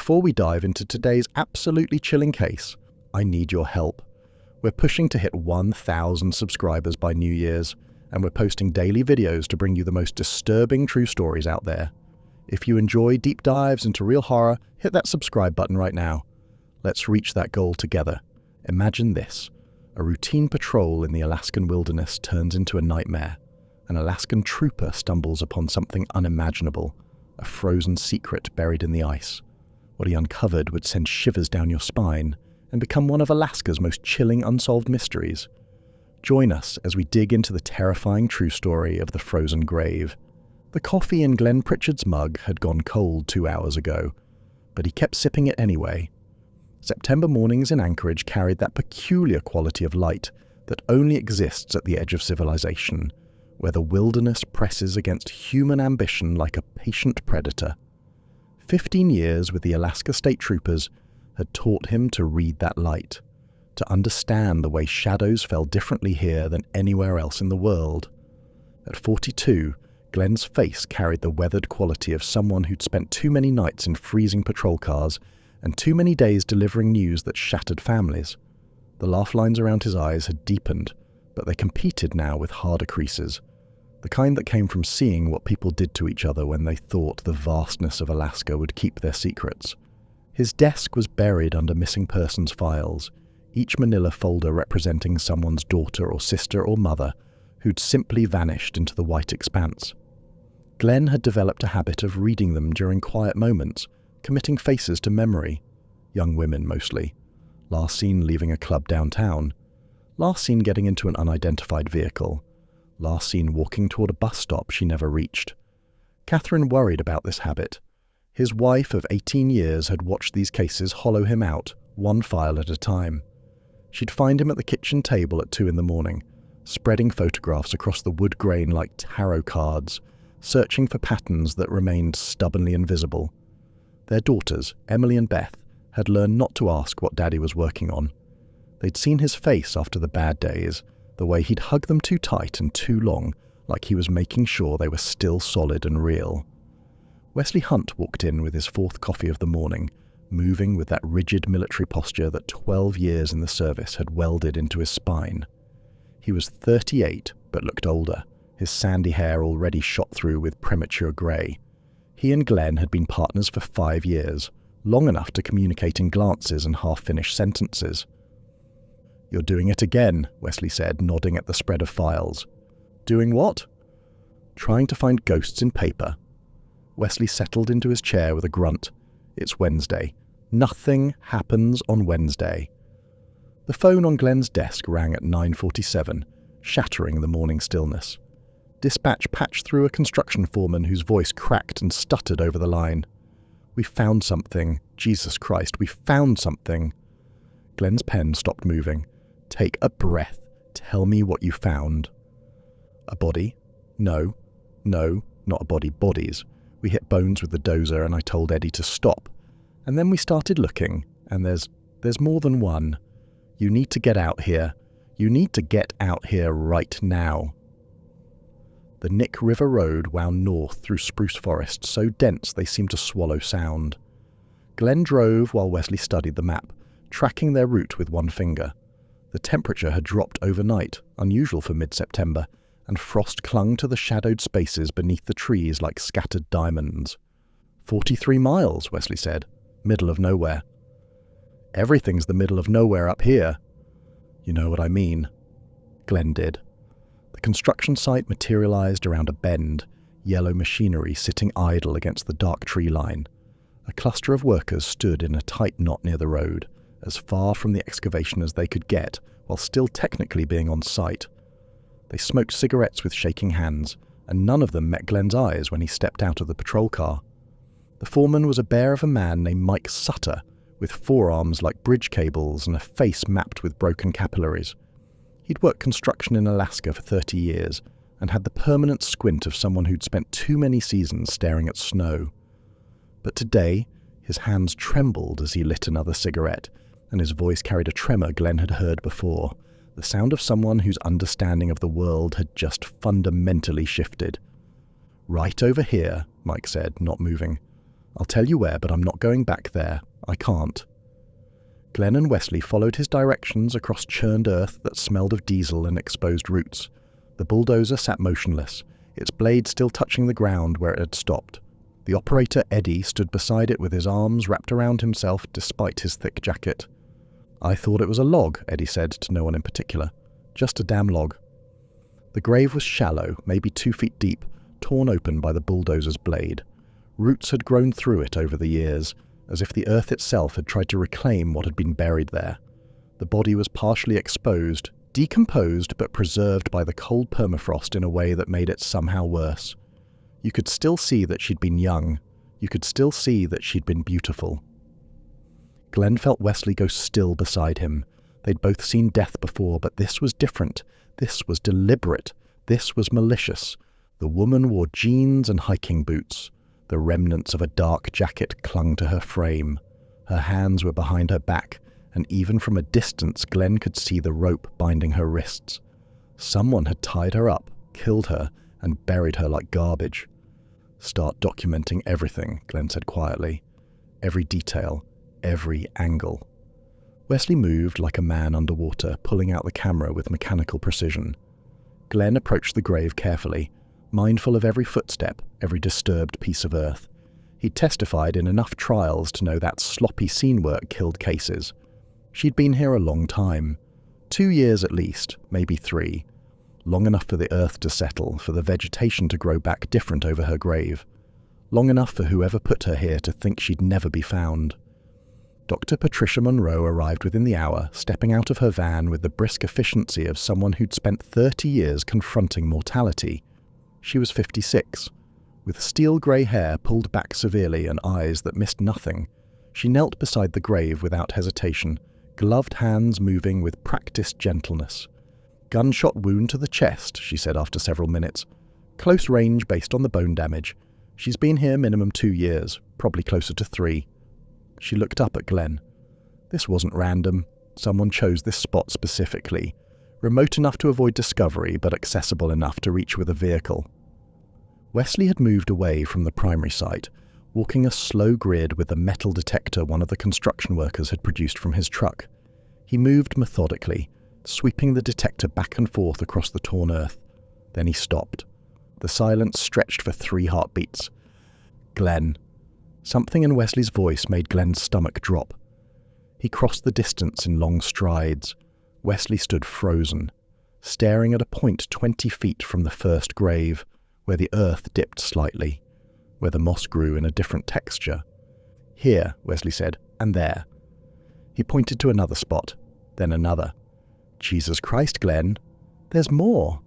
before we dive into today's absolutely chilling case, I need your help. We're pushing to hit 1,000 subscribers by New Year's, and we're posting daily videos to bring you the most disturbing true stories out there. If you enjoy deep dives into real horror, hit that subscribe button right now. Let's reach that goal together. Imagine this. A routine patrol in the Alaskan wilderness turns into a nightmare. An Alaskan trooper stumbles upon something unimaginable, a frozen secret buried in the ice. What he uncovered would send shivers down your spine and become one of Alaska's most chilling unsolved mysteries. Join us as we dig into the terrifying true story of the frozen grave. The coffee in Glenn Pritchard's mug had gone cold 2 hours ago, but he kept sipping it anyway. September mornings in Anchorage carried that peculiar quality of light that only exists at the edge of civilization, where the wilderness presses against human ambition like a patient predator. 15 years with the Alaska State Troopers had taught him to read that light, to understand the way shadows fell differently here than anywhere else in the world. At 42, Glenn's face carried the weathered quality of someone who'd spent too many nights in freezing patrol cars and too many days delivering news that shattered families. The laugh lines around his eyes had deepened, but they competed now with harder creases, the kind that came from seeing what people did to each other when they thought the vastness of Alaska would keep their secrets. His desk was buried under missing persons files, each manila folder representing someone's daughter or sister or mother who'd simply vanished into the white expanse. Glenn had developed a habit of reading them during quiet moments, committing faces to memory. Young women mostly. Last seen leaving a club downtown. Last seen getting into an unidentified vehicle. Last seen walking toward a bus stop she never reached. Catherine worried about this habit. His wife of 18 years had watched these cases hollow him out, one file at a time. She'd find him at the kitchen table at 2 a.m, spreading photographs across the wood grain like tarot cards, searching for patterns that remained stubbornly invisible. Their daughters, Emily and Beth, had learned not to ask what Daddy was working on. They'd seen his face after the bad days, the way he'd hug them too tight and too long, like he was making sure they were still solid and real. Wesley Hunt walked in with his 4th coffee of the morning, moving with that rigid military posture that 12 years in the service had welded into his spine. He was 38, but looked older, his sandy hair already shot through with premature grey. He and Glenn had been partners for 5 years, long enough to communicate in glances and half-finished sentences. "You're doing it again," Wesley said, nodding at the spread of files. "Doing what?" "Trying to find ghosts in paper." Wesley settled into his chair with a grunt. It's Wednesday. Nothing happens on Wednesday. The phone on Glenn's desk rang at 9:47, shattering the morning stillness. Dispatch patched through a construction foreman whose voice cracked and stuttered over the line. "We found something. Jesus Christ, we found something." Glenn's pen stopped moving. "Take a breath. Tell me what you found." "A body?" No, not a body. Bodies. We hit bones with the dozer and I told Eddie to stop. And then we started looking, and there's more than one. You need to get out here. You need to get out here right now." The Nick River Road wound north through spruce forest so dense they seemed to swallow sound. Glenn drove while Wesley studied the map, tracking their route with one finger. The temperature had dropped overnight, unusual for mid-September, and frost clung to the shadowed spaces beneath the trees like scattered diamonds. 43 miles, Wesley said. Middle of nowhere. "Everything's the middle of nowhere up here." "You know what I mean." Glenn did. The construction site materialized around a bend, yellow machinery sitting idle against the dark tree line. A cluster of workers stood in a tight knot near the road, as far from the excavation as they could get, while still technically being on site. They smoked cigarettes with shaking hands, and none of them met Glenn's eyes when he stepped out of the patrol car. The foreman was a bear of a man named Mike Sutter, with forearms like bridge cables and a face mapped with broken capillaries. He'd worked construction in Alaska for 30 years, and had the permanent squint of someone who'd spent too many seasons staring at snow. But today, his hands trembled as he lit another cigarette, and his voice carried a tremor Glenn had heard before, the sound of someone whose understanding of the world had just fundamentally shifted. "Right over here," Mike said, not moving. I'll tell you where, but I'm not going back there. I can't." Glenn and Wesley followed his directions across churned earth that smelled of diesel and exposed roots. The bulldozer sat motionless, its blade still touching the ground where it had stopped. The operator, Eddie, stood beside it with his arms wrapped around himself despite his thick jacket. "I thought it was a log," Eddie said to no one in particular. "Just a damn log." The grave was shallow, maybe 2 feet deep, torn open by the bulldozer's blade. Roots had grown through it over the years, as if the earth itself had tried to reclaim what had been buried there. The body was partially exposed, decomposed but preserved by the cold permafrost in a way that made it somehow worse. You could still see that she'd been young. You could still see that she'd been beautiful. Glenn felt Wesley go still beside him. They'd both seen death before, but this was different. This was deliberate. This was malicious. The woman wore jeans and hiking boots. The remnants of a dark jacket clung to her frame. Her hands were behind her back, and even from a distance Glenn could see the rope binding her wrists. Someone had tied her up, killed her, and buried her like garbage. "Start documenting everything," Glenn said quietly. "Every detail, every angle." Wesley moved like a man underwater, pulling out the camera with mechanical precision. Glenn approached the grave carefully, mindful of every footstep, every disturbed piece of earth. He'd testified in enough trials to know that sloppy scene work killed cases. She'd been here a long time. 2 years at least, maybe 3. Long enough for the earth to settle, for the vegetation to grow back different over her grave. Long enough for whoever put her here to think she'd never be found. Dr. Patricia Monroe arrived within the hour, stepping out of her van with the brisk efficiency of someone who'd spent 30 years confronting mortality. She was 56. With steel-grey hair pulled back severely and eyes that missed nothing, she knelt beside the grave without hesitation, gloved hands moving with practiced gentleness. "Gunshot wound to the chest," she said after several minutes. "Close range based on the bone damage. She's been here minimum 2 years, probably closer to 3. She looked up at Glenn. This wasn't random. Someone chose this spot specifically. Remote enough to avoid discovery, but accessible enough to reach with a vehicle. Wesley had moved away from the primary site, walking a slow grid with the metal detector one of the construction workers had produced from his truck. He moved methodically, sweeping the detector back and forth across the torn earth. Then he stopped. The silence stretched for 3 heartbeats. "Glenn." Something in Wesley's voice made Glenn's stomach drop. He crossed the distance in long strides. Wesley stood frozen, staring at a point 20 feet from the first grave, where the earth dipped slightly, where the moss grew in a different texture. "Here," Wesley said, "and there." He pointed to another spot, then another. "Jesus Christ, Glenn, there's more."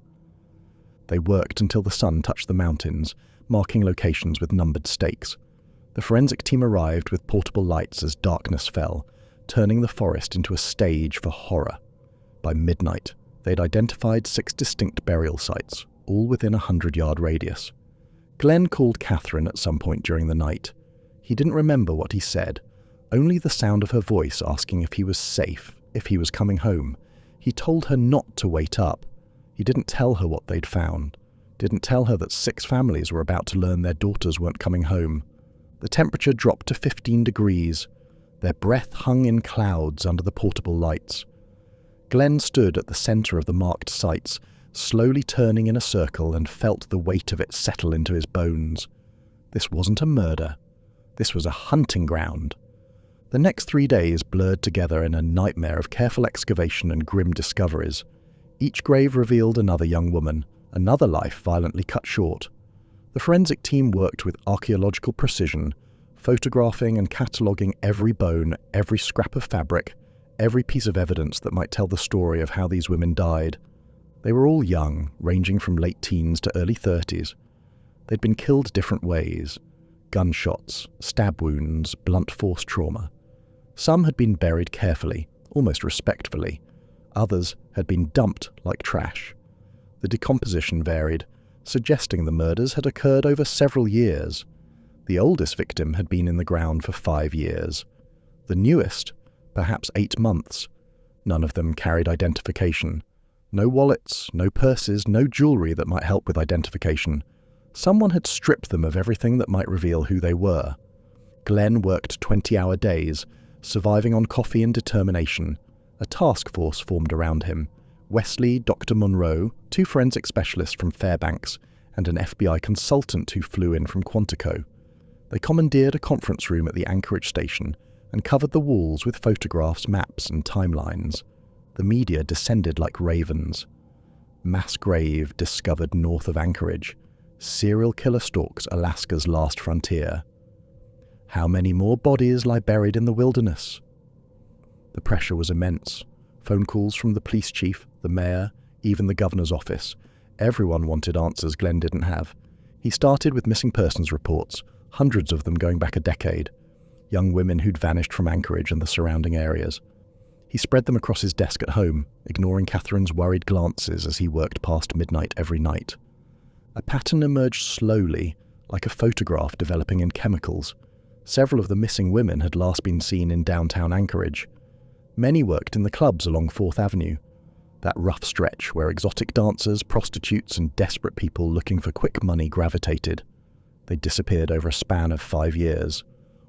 They worked until the sun touched the mountains, marking locations with numbered stakes. The forensic team arrived with portable lights as darkness fell, turning the forest into a stage for horror. By midnight, they'd identified 6 distinct burial sites, all within a 100-yard radius. Glenn called Catherine at some point during the night. He didn't remember what he said, only the sound of her voice asking if he was safe, if he was coming home. He told her not to wait up. He didn't tell her what they'd found, didn't tell her that 6 families were about to learn their daughters weren't coming home. The temperature dropped to 15 degrees. Their breath hung in clouds under the portable lights. Glenn stood at the center of the marked sites, slowly turning in a circle, and felt the weight of it settle into his bones. This wasn't a murder. This was a hunting ground. The next 3 days blurred together in a nightmare of careful excavation and grim discoveries. Each grave revealed another young woman, another life violently cut short. The forensic team worked with archaeological precision, photographing and cataloguing every bone, every scrap of fabric, every piece of evidence that might tell the story of how these women died. They were all young, ranging from late teens to early 30s. They'd been killed different ways: gunshots, stab wounds, blunt force trauma. Some had been buried carefully, almost respectfully. Others had been dumped like trash. The decomposition varied, suggesting the murders had occurred over several years. The oldest victim had been in the ground for 5 years. The newest, perhaps 8 months. None of them carried identification. No wallets, no purses, no jewelry that might help with identification. Someone had stripped them of everything that might reveal who they were. Glenn worked 20-hour days, surviving on coffee and determination. A task force formed around him. Wesley, Dr. Monroe, 2 forensic specialists from Fairbanks, and an FBI consultant who flew in from Quantico. They commandeered a conference room at the Anchorage station and covered the walls with photographs, maps, and timelines. The media descended like ravens. Mass grave discovered north of Anchorage. Serial killer stalks Alaska's last frontier. How many more bodies lie buried in the wilderness? The pressure was immense. Phone calls from the police chief, the mayor, even the governor's office. Everyone wanted answers Glenn didn't have. He started with missing persons reports, hundreds of them going back a decade. Young women who'd vanished from Anchorage and the surrounding areas. He spread them across his desk at home, ignoring Catherine's worried glances as he worked past midnight every night. A pattern emerged slowly, like a photograph developing in chemicals. Several of the missing women had last been seen in downtown Anchorage. Many worked in the clubs along 4th Avenue, that rough stretch where exotic dancers, prostitutes, and desperate people looking for quick money gravitated. They disappeared over a span of 5 years.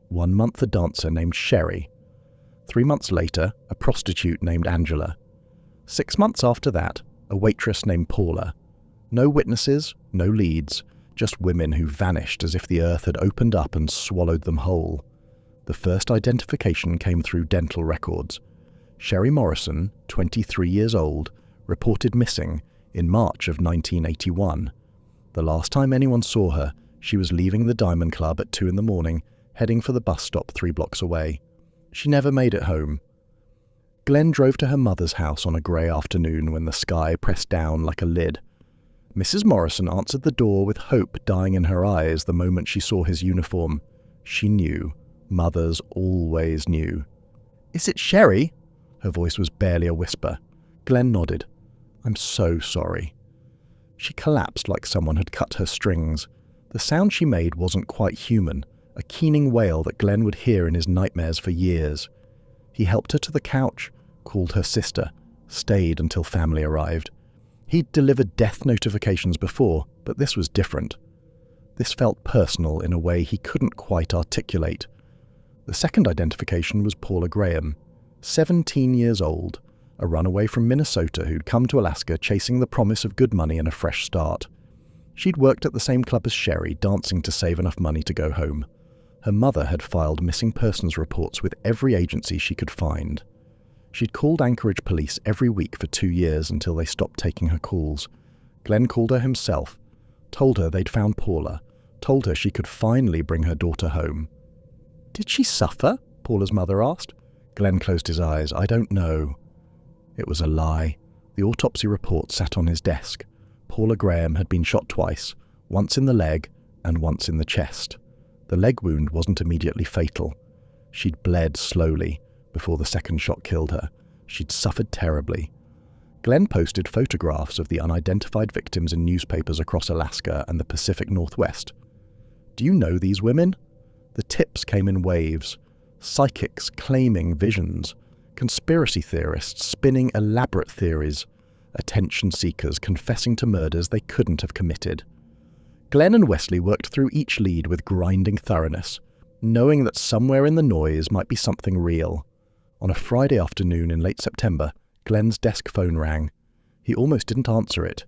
1 month a dancer named Sherry. 3 months later, a prostitute named Angela. 6 months after that, a waitress named Paula. No witnesses, no leads, just women who vanished as if the earth had opened up and swallowed them whole. The first identification came through dental records. Sherry Morrison, 23 years old, reported missing in March of 1981. The last time anyone saw her, she was leaving the Diamond Club at 2 a.m, heading for the bus stop 3 blocks away. She never made it home. Glenn drove to her mother's house on a grey afternoon when the sky pressed down like a lid. Mrs. Morrison answered the door with hope dying in her eyes the moment she saw his uniform. She knew. Mothers always knew. "Is it Sherry?" Her voice was barely a whisper. Glenn nodded. "I'm so sorry." She collapsed like someone had cut her strings. The sound she made wasn't quite human, a keening wail that Glenn would hear in his nightmares for years. He helped her to the couch, called her sister, stayed until family arrived. He'd delivered death notifications before, but this was different. This felt personal in a way he couldn't quite articulate. The second identification was Paula Graham, 17 years old, a runaway from Minnesota who'd come to Alaska chasing the promise of good money and a fresh start. She'd worked at the same club as Sherry, dancing to save enough money to go home. Her mother had filed missing persons reports with every agency she could find. She'd called Anchorage police every week for 2 years until they stopped taking her calls. Glenn called her himself, told her they'd found Paula, told her she could finally bring her daughter home. "Did she suffer?" Paula's mother asked. Glenn closed his eyes. "I don't know." It was a lie. The autopsy report sat on his desk. Paula Graham had been shot twice, once in the leg and once in the chest. The leg wound wasn't immediately fatal. She'd bled slowly before the second shot killed her. She'd suffered terribly. Glenn posted photographs of the unidentified victims in newspapers across Alaska and the Pacific Northwest. "Do you know these women?" The tips came in waves. Psychics claiming visions. Conspiracy theorists spinning elaborate theories. Attention seekers confessing to murders they couldn't have committed. Glenn and Wesley worked through each lead with grinding thoroughness, knowing that somewhere in the noise might be something real. On a Friday afternoon in late September, Glenn's desk phone rang. He almost didn't answer it.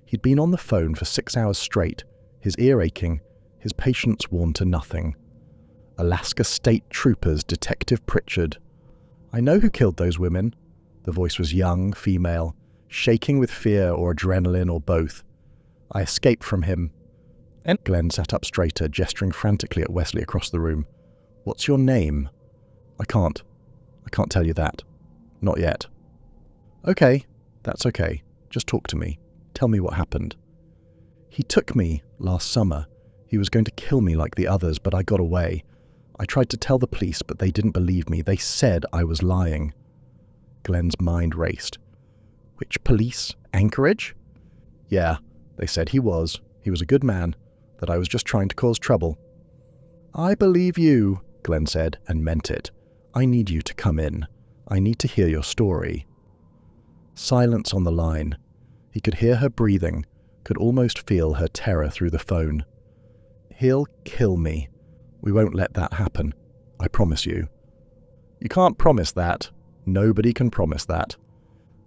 He'd been on the phone for 6 hours straight, his ear aching, his patience worn to nothing. Alaska State Troopers Detective Pritchard. "I know who killed those women." The voice was young, female, shaking with fear or adrenaline or both. "I escaped from him." And Glenn sat up straighter, gesturing frantically at Wesley across the room. "What's your name?" I can't tell you that. Not yet." "Okay, that's okay. Just talk to me. Tell me what happened." "He took me last summer. He was going to kill me like the others, but I got away. I tried to tell the police, but they didn't believe me. They said I was lying." Glenn's mind raced. "Which police? Anchorage?" "Yeah, they said he was a good man, that I was just trying to cause trouble." "I believe you," Glenn said, and meant it. "I need you to come in. I need to hear your story." Silence on the line. He could hear her breathing, could almost feel her terror through the phone. "He'll kill me. We won't let that happen. I promise you. You can't promise that. Nobody can promise that.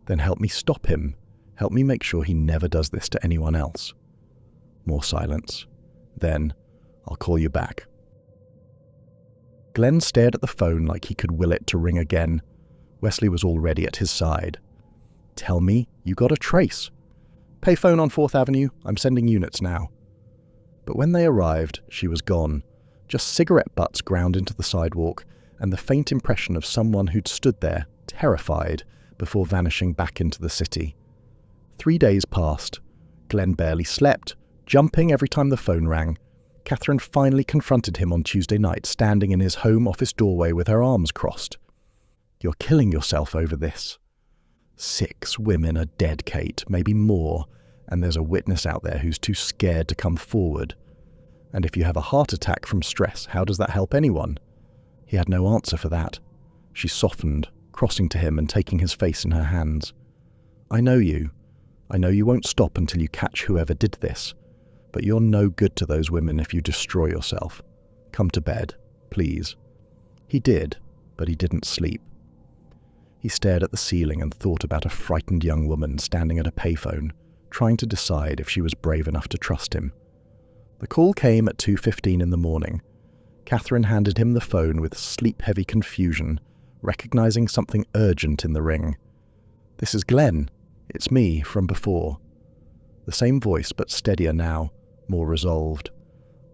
Then help me stop him. Help me make sure he never does this to anyone else. More silence. Then, I'll call you back. Glenn stared at the phone like he could will it to ring again. Wesley was already at his side. Tell me you got a trace. Payphone on 4th Avenue. I'm sending units now. But when they arrived, she was gone. Just cigarette butts ground into the sidewalk and the faint impression of someone who'd stood there, terrified, before vanishing back into the city. 3 days passed. Glenn barely slept, jumping every time the phone rang. Catherine finally confronted him on Tuesday night, standing in his home office doorway with her arms crossed. You're killing yourself over this. 6 women are dead, Kate, maybe more, and there's a witness out there who's too scared to come forward. And if you have a heart attack from stress, how does that help anyone? He had no answer for that. She softened, crossing to him and taking his face in her hands. I know you. I know you won't stop until you catch whoever did this. But you're no good to those women if you destroy yourself. Come to bed, please. He did, but he didn't sleep. He stared at the ceiling and thought about a frightened young woman standing at a payphone, trying to decide if she was brave enough to trust him. The call came at 2:15 in the morning. Catherine handed him the phone with sleep-heavy confusion, recognizing something urgent in the ring. This is Glenn. It's me, from before. The same voice, but steadier now, more resolved.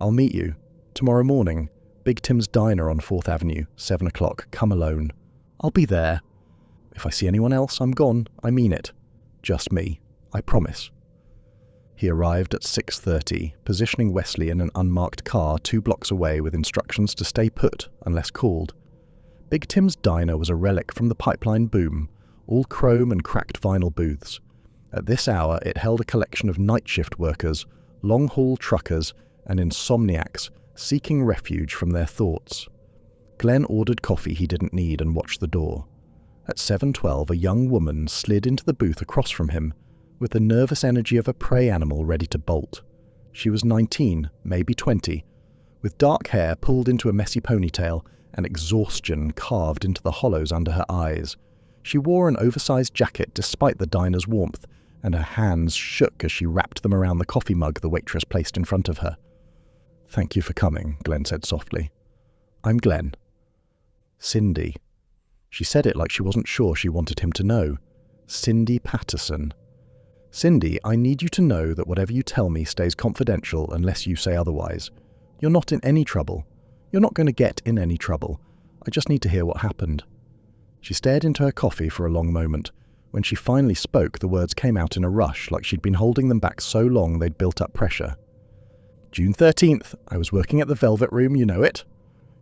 I'll meet you. Tomorrow morning. Big Tim's Diner on 4th Avenue, 7 o'clock. Come alone. I'll be there. If I see anyone else, I'm gone. I mean it. Just me. I promise. He arrived at 6:30, positioning Wesley in an unmarked car 2 blocks away with instructions to stay put unless called. Big Tim's Diner was a relic from the pipeline boom, all chrome and cracked vinyl booths. At this hour, it held a collection of night shift workers, long-haul truckers, and insomniacs seeking refuge from their thoughts. Glenn ordered coffee he didn't need and watched the door. At 7:12, a young woman slid into the booth across from him, with the nervous energy of a prey animal ready to bolt. She was 19, maybe 20, with dark hair pulled into a messy ponytail and exhaustion carved into the hollows under her eyes. She wore an oversized jacket despite the diner's warmth, and her hands shook as she wrapped them around the coffee mug the waitress placed in front of her. Thank you for coming, Glenn said softly. I'm Glenn. Cindy. She said it like she wasn't sure she wanted him to know. Cindy Patterson. Cindy, I need you to know that whatever you tell me stays confidential unless you say otherwise. You're not in any trouble. You're not going to get in any trouble. I just need to hear what happened. She stared into her coffee for a long moment. When she finally spoke, the words came out in a rush, like she'd been holding them back so long they'd built up pressure. June 13th, I was working at the Velvet Room, you know it?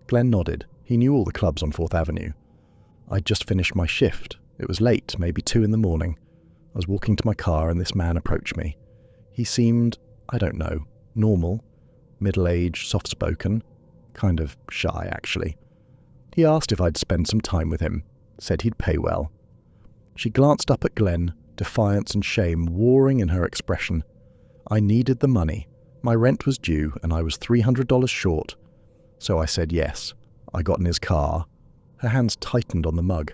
Glenn nodded. He knew all the clubs on 4th Avenue. I'd just finished my shift. It was late, maybe 2 in the morning. I was walking to my car and this man approached me. He seemed, I don't know, normal, middle-aged, soft-spoken, kind of shy, actually. He asked if I'd spend some time with him, said he'd pay well. She glanced up at Glenn, defiance and shame warring in her expression. I needed the money. My rent was due and I was $300 short. So I said yes. I got in his car. Her hands tightened on the mug.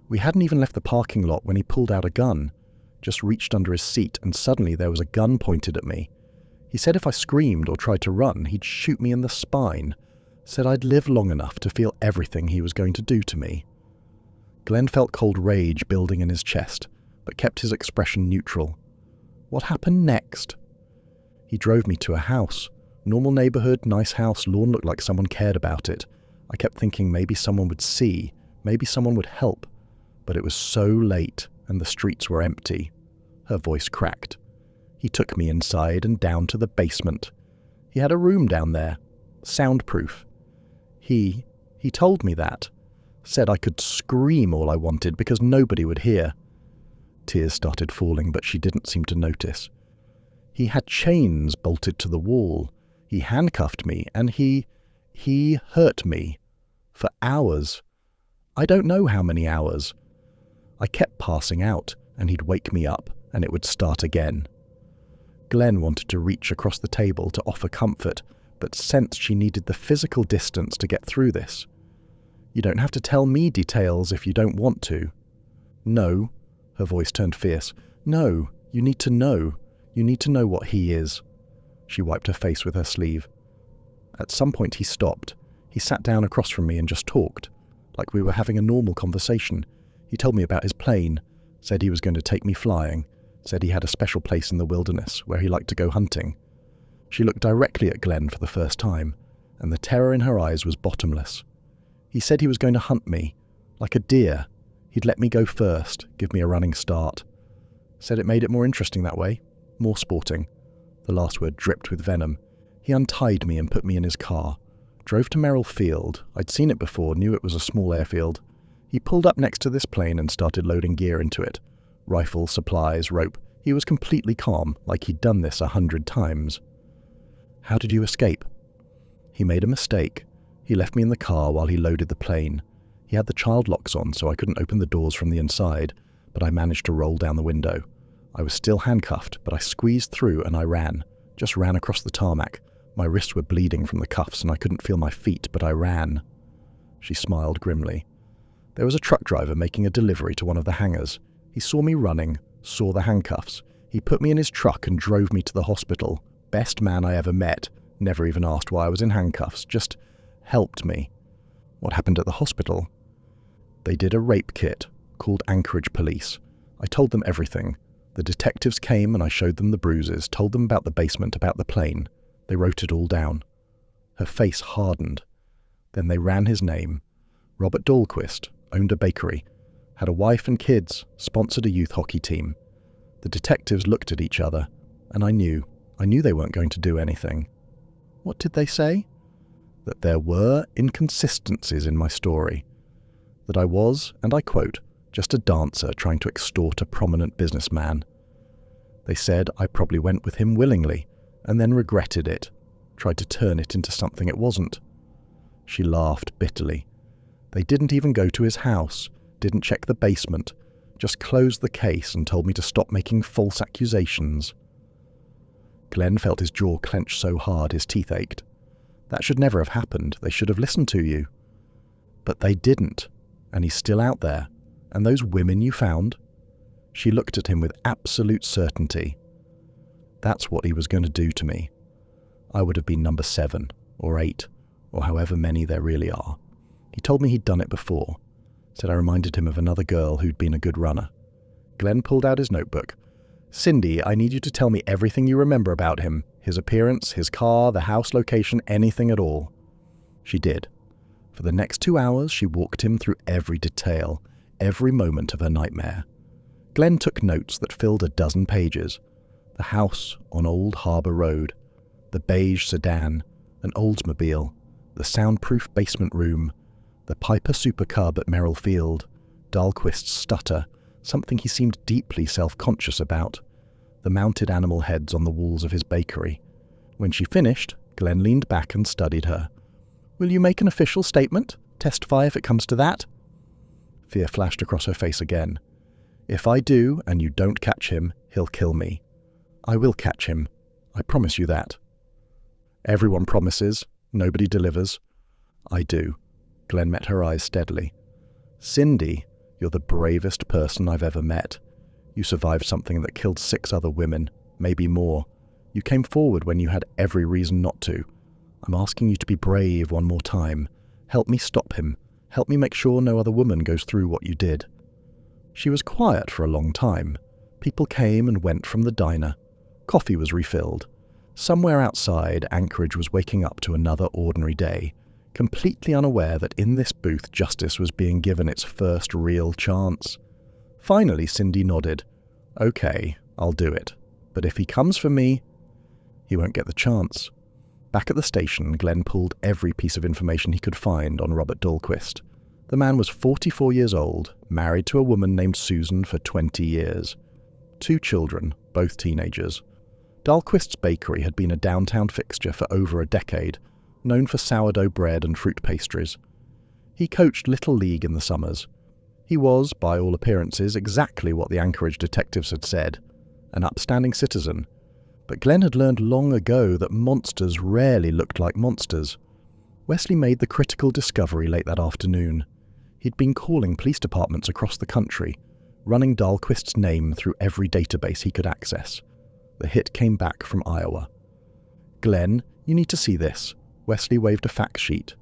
We hadn't even left the parking lot when he pulled out a gun. Just reached under his seat and suddenly there was a gun pointed at me. He said if I screamed or tried to run, he'd shoot me in the spine. Said I'd live long enough to feel everything he was going to do to me. Glenn felt cold rage building in his chest, but kept his expression neutral. What happened next? He drove me to a house. Normal neighborhood, nice house, lawn looked like someone cared about it. I kept thinking maybe someone would see, maybe someone would help. But it was so late, and the streets were empty. Her voice cracked. He took me inside and down to the basement. He had a room down there, soundproof. He told me that. Said I could scream all I wanted because nobody would hear. Tears started falling, but she didn't seem to notice. He had chains bolted to the wall. He handcuffed me, and he hurt me. For hours. I don't know how many hours. I kept passing out, and he'd wake me up, and it would start again. Glenn wanted to reach across the table to offer comfort, but sensed she needed the physical distance to get through this. "You don't have to tell me details if you don't want to." "No," her voice turned fierce. "No, you need to know. You need to know what he is." She wiped her face with her sleeve. At some point he stopped. He sat down across from me and just talked, like we were having a normal conversation. He told me about his plane, said he was going to take me flying, said he had a special place in the wilderness where he liked to go hunting. She looked directly at Glenn for the first time, and the terror in her eyes was bottomless. He said he was going to hunt me, like a deer. He'd let me go first, give me a running start. Said it made it more interesting that way, more sporting. The last word dripped with venom. He untied me and put me in his car. Drove to Merrill Field. I'd seen it before, knew it was a small airfield. He pulled up next to this plane and started loading gear into it. Rifle, supplies, rope. He was completely calm, like he'd done this 100 times. "How did you escape?" "He made a mistake. He left me in the car while he loaded the plane. He had the child locks on, so I couldn't open the doors from the inside, but I managed to roll down the window. I was still handcuffed, but I squeezed through and I ran. Just ran across the tarmac. My wrists were bleeding from the cuffs and I couldn't feel my feet, but I ran." She smiled grimly. "There was a truck driver making a delivery to one of the hangars. He saw me running, saw the handcuffs. He put me in his truck and drove me to the hospital. Best man I ever met. Never even asked why I was in handcuffs, just helped me." "What happened at the hospital?" "They did a rape kit, called Anchorage Police. I told them everything. The detectives came and I showed them the bruises, told them about the basement, about the plane. They wrote it all down." Her face hardened. "Then they ran his name. Robert Dahlquist, owned a bakery, had a wife and kids, sponsored a youth hockey team. The detectives looked at each other, and I knew they weren't going to do anything." "What did they say?" "That there were inconsistencies in my story. That I was, and I quote, just a dancer trying to extort a prominent businessman. They said I probably went with him willingly, and then regretted it, tried to turn it into something it wasn't." She laughed bitterly. "They didn't even go to his house, didn't check the basement, just closed the case and told me to stop making false accusations." Glenn felt his jaw clench so hard his teeth ached. "That should never have happened. They should have listened to you." "But they didn't, and he's still out there. And those women you found?" She looked at him with absolute certainty. "That's what he was going to do to me. I would have been number 7, or 8, or however many there really are. He told me he'd done it before. Said I reminded him of another girl who'd been a good runner." Glenn pulled out his notebook. "Cindy, I need you to tell me everything you remember about him. His appearance, his car, the house location, anything at all." She did. For the next 2 hours, she walked him through every detail, every moment of her nightmare. Glenn took notes that filled a dozen pages. The house on Old Harbor Road, the beige sedan, an Oldsmobile, the soundproof basement room, the Piper Super Cub at Merrill Field, Dahlquist's stutter, something he seemed deeply self-conscious about, the mounted animal heads on the walls of his bakery. When she finished, Glenn leaned back and studied her. "Will you make an official statement? Testify if it comes to that?" Fear flashed across her face again. "If I do, and you don't catch him, he'll kill me." "I will catch him. I promise you that." "Everyone promises. Nobody delivers." "I do." Glenn met her eyes steadily. "Cindy, you're the bravest person I've ever met. You survived something that killed 6 other women, maybe more. You came forward when you had every reason not to. I'm asking you to be brave one more time. Help me stop him. Help me make sure no other woman goes through what you did." She was quiet for a long time. People came and went from the diner. Coffee was refilled. Somewhere outside, Anchorage was waking up to another ordinary day, completely unaware that in this booth justice was being given its first real chance. Finally, Cindy nodded. "Okay, I'll do it. But if he comes for me, he won't get the chance." Back at the station, Glenn pulled every piece of information he could find on Robert Dahlquist. The man was 44 years old, married to a woman named Susan for 20 years. 2 children, both teenagers. Dahlquist's bakery had been a downtown fixture for over a decade, known for sourdough bread and fruit pastries. He coached Little League in the summers. He was, by all appearances, exactly what the Anchorage detectives had said, an upstanding citizen, But Glenn had learned long ago that monsters rarely looked like monsters. Wesley made the critical discovery late that afternoon. He'd been calling police departments across the country, running Dahlquist's name through every database he could access. The hit came back from Iowa. "Glenn, you need to see this." Wesley waved a fact sheet.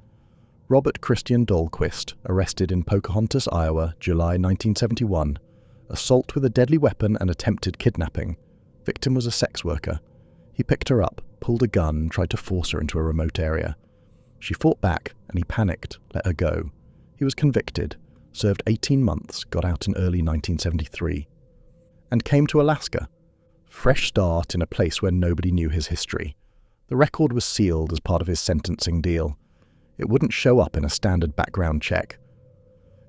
Robert Christian Dahlquist, arrested in Pocahontas, Iowa, July 1971. Assault with a deadly weapon and attempted kidnapping. Victim was a sex worker. He picked her up, pulled a gun, tried to force her into a remote area. She fought back, and he panicked, let her go. He was convicted, served 18 months, got out in early 1973. And came to Alaska. Fresh start in a place where nobody knew his history. The record was sealed as part of his sentencing deal. It wouldn't show up in a standard background check.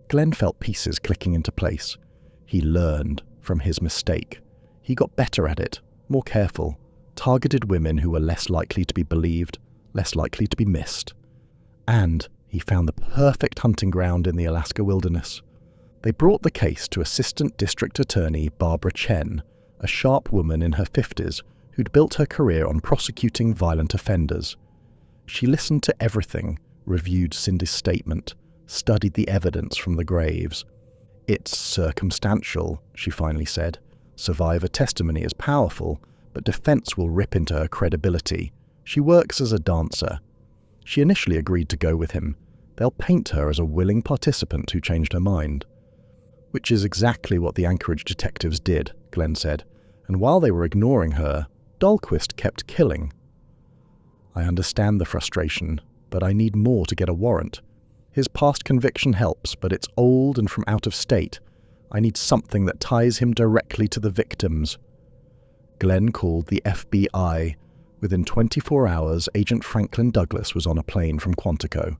Glenn felt pieces clicking into place. He learned from his mistake. He got better at it, more careful, targeted women who were less likely to be believed, less likely to be missed. And he found the perfect hunting ground in the Alaska wilderness. They brought the case to Assistant District Attorney Barbara Chen, a sharp woman in her 50s who'd built her career on prosecuting violent offenders. She listened to everything, reviewed Cindy's statement, studied the evidence from the graves. "It's circumstantial," she finally said. "Survivor testimony is powerful, but defense will rip into her credibility. She works as a dancer." She initially agreed to go with him. They'll paint her as a willing participant who changed her mind. Which is exactly what the Anchorage detectives did, Glenn said. And while they were ignoring her, Dahlquist kept killing. "I understand the frustration, but I need more to get a warrant. His past conviction helps, but it's old and from out of state. I need something that ties him directly to the victims." Glenn called the FBI. Within 24 hours, Agent Franklin Douglas was on a plane from Quantico.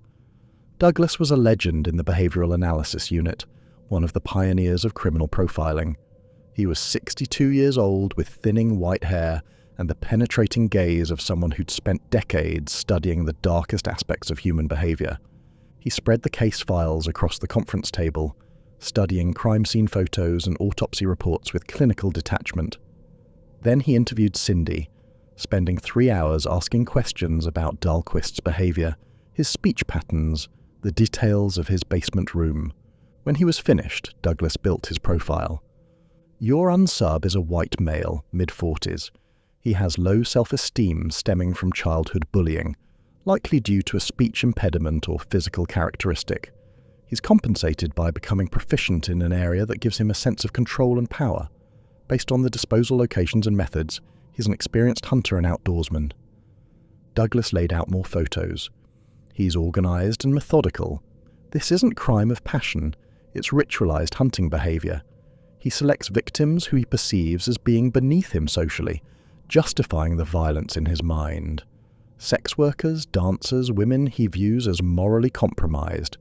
Douglas was a legend in the Behavioral Analysis Unit, one of the pioneers of criminal profiling. He was 62 years old with thinning white hair and the penetrating gaze of someone who'd spent decades studying the darkest aspects of human behavior. He spread the case files across the conference table, studying crime scene photos and autopsy reports with clinical detachment. Then he interviewed Cindy, spending 3 hours asking questions about Dahlquist's behavior, his speech patterns, the details of his basement room. When he was finished, Douglas built his profile. Your unsub is a white male, mid-40s. He has low self-esteem stemming from childhood bullying, likely due to a speech impediment or physical characteristic. He's compensated by becoming proficient in an area that gives him a sense of control and power. Based on the disposal locations and methods, he's an experienced hunter and outdoorsman. Douglas laid out more photos. He's organized and methodical. This isn't crime of passion, it's ritualized hunting behavior. He selects victims who he perceives as being beneath him socially, justifying the violence in his mind. Sex workers, dancers, women he views as morally compromised.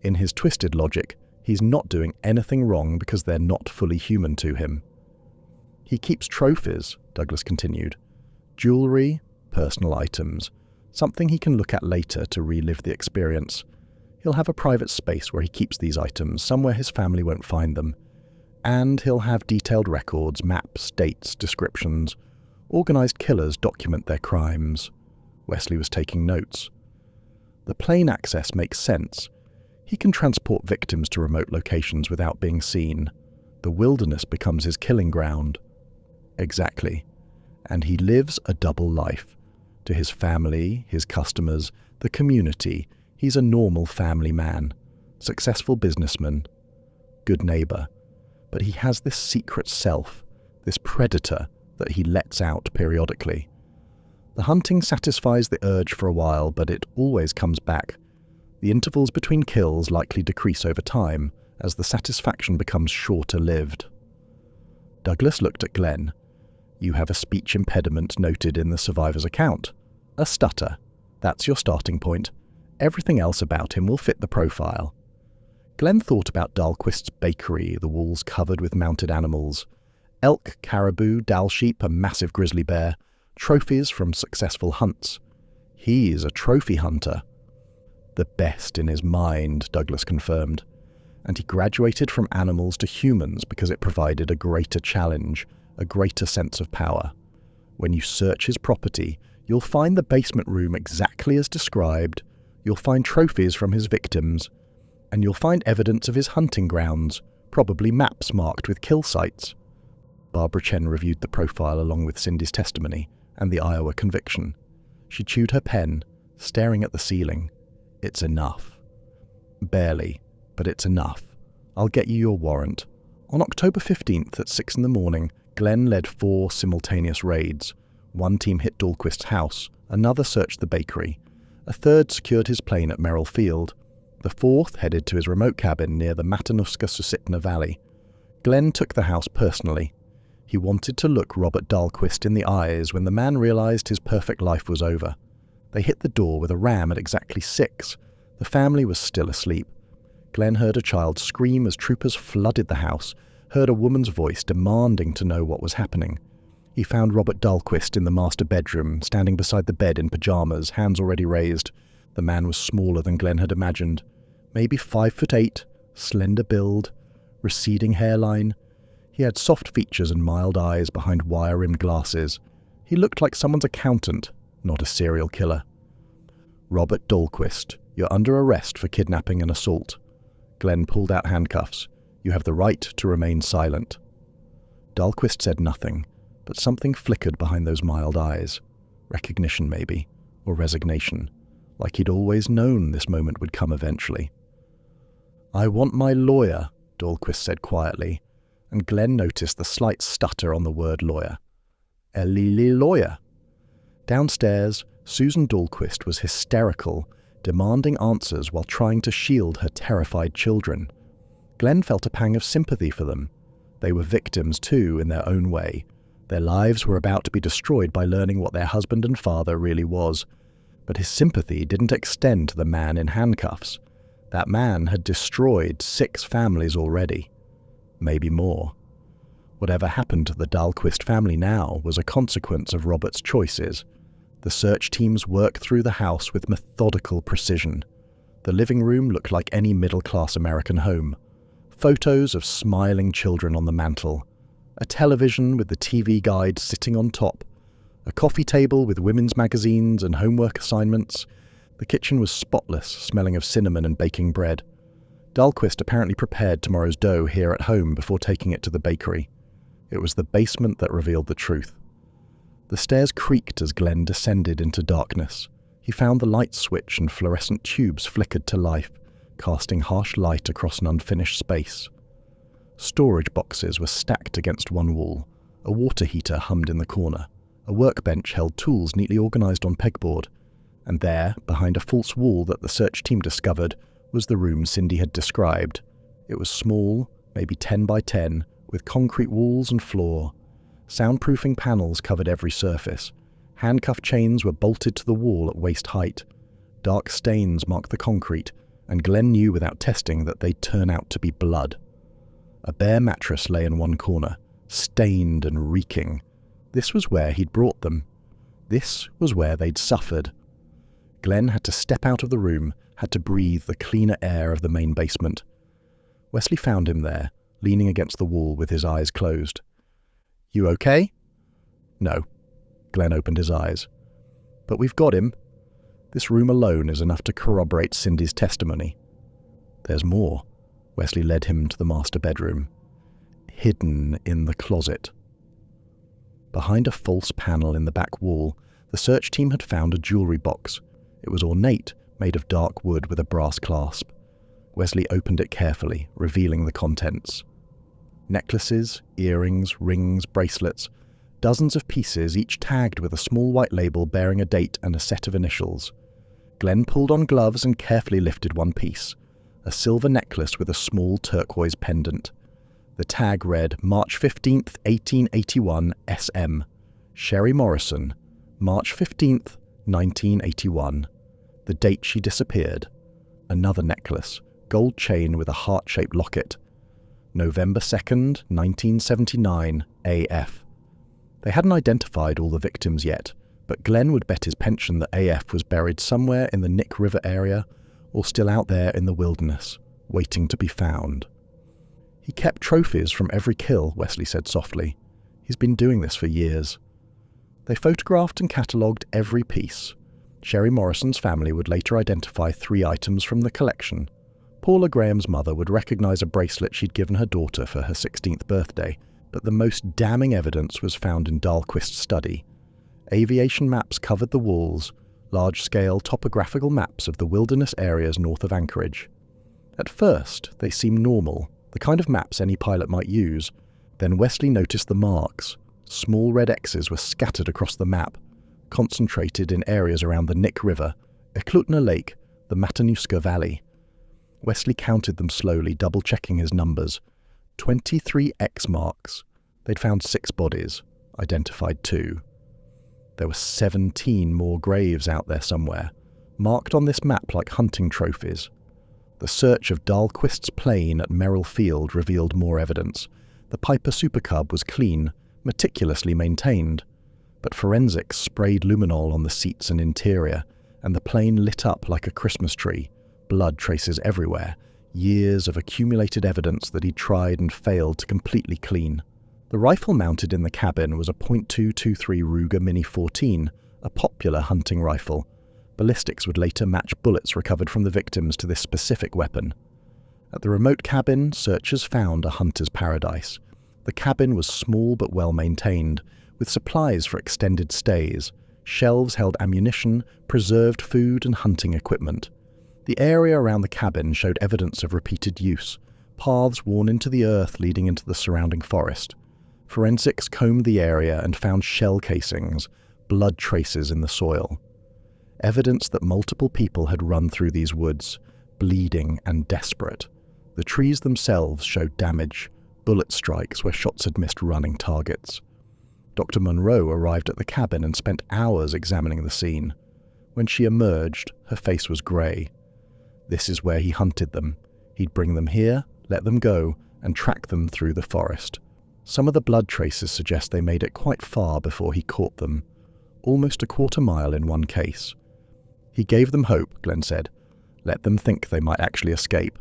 In his twisted logic, he's not doing anything wrong because they're not fully human to him. He keeps trophies, Douglas continued. Jewelry, personal items, something he can look at later to relive the experience. He'll have a private space where he keeps these items, somewhere his family won't find them. And he'll have detailed records, maps, dates, descriptions. Organized killers document their crimes. Wesley was taking notes. The plane access makes sense. He can transport victims to remote locations without being seen. The wilderness becomes his killing ground. Exactly. And he lives a double life. To his family, his customers, the community, he's a normal family man, successful businessman, good neighbor. But he has this secret self, this predator that he lets out periodically. The hunting satisfies the urge for a while, but it always comes back. The intervals between kills likely decrease over time, as the satisfaction becomes shorter-lived. Douglas looked at Glenn. You have a speech impediment noted in the survivor's account. A stutter. That's your starting point. Everything else about him will fit the profile. Glenn thought about Dahlquist's bakery, the walls covered with mounted animals. Elk, caribou, Dall sheep, a massive grizzly bear. Trophies from successful hunts. He's a trophy hunter. The best in his mind, Douglas confirmed. And he graduated from animals to humans because it provided a greater challenge, a greater sense of power. When you search his property, you'll find the basement room exactly as described, you'll find trophies from his victims, and you'll find evidence of his hunting grounds, probably maps marked with kill sites. Barbara Chen reviewed the profile along with Cindy's testimony and the Iowa conviction. She chewed her pen, staring at the ceiling. It's enough. Barely, but it's enough. I'll get you your warrant. On October 15th at 6 a.m, Glenn led 4 simultaneous raids. One team hit Dahlquist's house, another searched the bakery, a third secured his plane at Merrill Field, the fourth headed to his remote cabin near the Matanuska-Susitna Valley. Glenn took the house personally. He wanted to look Robert Dahlquist in the eyes when the man realized his perfect life was over. They hit the door with a ram at exactly 6. The family was still asleep. Glenn heard a child scream as troopers flooded the house, heard a woman's voice demanding to know what was happening. He found Robert Dahlquist in the master bedroom, standing beside the bed in pajamas, hands already raised. The man was smaller than Glenn had imagined. Maybe 5'8", slender build, receding hairline. He had soft features and mild eyes behind wire-rimmed glasses. He looked like someone's accountant, not a serial killer. Robert Dahlquist, you're under arrest for kidnapping and assault. Glenn pulled out handcuffs. You have the right to remain silent. Dahlquist said nothing, but something flickered behind those mild eyes. Recognition, maybe, or resignation, like he'd always known this moment would come eventually. I want my lawyer, Dahlquist said quietly, and Glenn noticed the slight stutter on the word lawyer. Elili lawyer. Downstairs, Susan Dahlquist was hysterical, demanding answers while trying to shield her terrified children. Glenn felt a pang of sympathy for them. They were victims too, in their own way. Their lives were about to be destroyed by learning what their husband and father really was. But his sympathy didn't extend to the man in handcuffs. That man had destroyed 6 families already. Maybe more. Whatever happened to the Dahlquist family now was a consequence of Robert's choices. The search teams worked through the house with methodical precision. The living room looked like any middle-class American home. Photos of smiling children on the mantel. A television with the TV guide sitting on top. A coffee table with women's magazines and homework assignments. The kitchen was spotless, smelling of cinnamon and baking bread. Dahlquist apparently prepared tomorrow's dough here at home before taking it to the bakery. It was the basement that revealed the truth. The stairs creaked as Glenn descended into darkness. He found the light switch and fluorescent tubes flickered to life, casting harsh light across an unfinished space. Storage boxes were stacked against one wall. A water heater hummed in the corner. A workbench held tools neatly organized on pegboard. And there, behind a false wall that the search team discovered, was the room Cindy had described. It was small, maybe 10 by 10, with concrete walls and floor. Soundproofing panels covered every surface. Handcuff chains were bolted to the wall at waist height. Dark stains marked the concrete, and Glenn knew without testing that they'd turn out to be blood. A bare mattress lay in one corner, stained and reeking. This was where he'd brought them. This was where they'd suffered. Glenn had to step out of the room, had to breathe the cleaner air of the main basement. Wesley found him there, leaning against the wall with his eyes closed. You okay? No. Glenn opened his eyes. But we've got him. This room alone is enough to corroborate Cindy's testimony. There's more. Wesley led him to the master bedroom. Hidden in the closet. Behind a false panel in the back wall, the search team had found a jewelry box. It was ornate, made of dark wood with a brass clasp. Wesley opened it carefully, revealing the contents. Necklaces, earrings, rings, bracelets, dozens of pieces, each tagged with a small white label bearing a date and a set of initials. Glenn pulled on gloves and carefully lifted one piece, a silver necklace with a small turquoise pendant. The tag read March 15th, 1881, SM. Sherry Morrison, March 15th, 1981. The date she disappeared. Another necklace, gold chain with a heart-shaped locket. November 2nd, 1979, AF. They hadn't identified all the victims yet, but Glenn would bet his pension that AF was buried somewhere in the Nick River area or still out there in the wilderness, waiting to be found. He kept trophies from every kill, Wesley said softly. He's been doing this for years. They photographed and catalogued every piece. Sherry Morrison's family would later identify 3 items from the collection. Paula Graham's mother would recognize a bracelet she'd given her daughter for her 16th birthday, but the most damning evidence was found in Dahlquist's study. Aviation maps covered the walls, large-scale topographical maps of the wilderness areas north of Anchorage. At first, they seemed normal, the kind of maps any pilot might use. Then Wesley noticed the marks. Small red X's were scattered across the map, concentrated in areas around the Nick River, Eklutna Lake, the Matanuska Valley. Wesley counted them slowly, double-checking his numbers. 23 X marks. They'd found 6 bodies, identified 2. There were 17 more graves out there somewhere, marked on this map like hunting trophies. The search of Dahlquist's plane at Merrill Field revealed more evidence. The Piper Super Cub was clean, meticulously maintained, but forensics sprayed luminol on the seats and interior, and the plane lit up like a Christmas tree, blood traces everywhere, years of accumulated evidence that he'd tried and failed to completely clean. The rifle mounted in the cabin was a .223 Ruger Mini 14, a popular hunting rifle. Ballistics would later match bullets recovered from the victims to this specific weapon. At the remote cabin, searchers found a hunter's paradise. The cabin was small but well maintained, with supplies for extended stays. Shelves held ammunition, preserved food, and hunting equipment. The area around the cabin showed evidence of repeated use, paths worn into the earth leading into the surrounding forest. Forensics combed the area and found shell casings, blood traces in the soil. Evidence that multiple people had run through these woods, bleeding and desperate. The trees themselves showed damage, bullet strikes where shots had missed running targets. Dr. Monroe arrived at the cabin and spent hours examining the scene. When she emerged, her face was grey. This is where he hunted them. He'd bring them here, let them go, and track them through the forest. Some of the blood traces suggest they made it quite far before he caught them, almost a quarter mile in one case. He gave them hope, Glenn said. Let them think they might actually escape.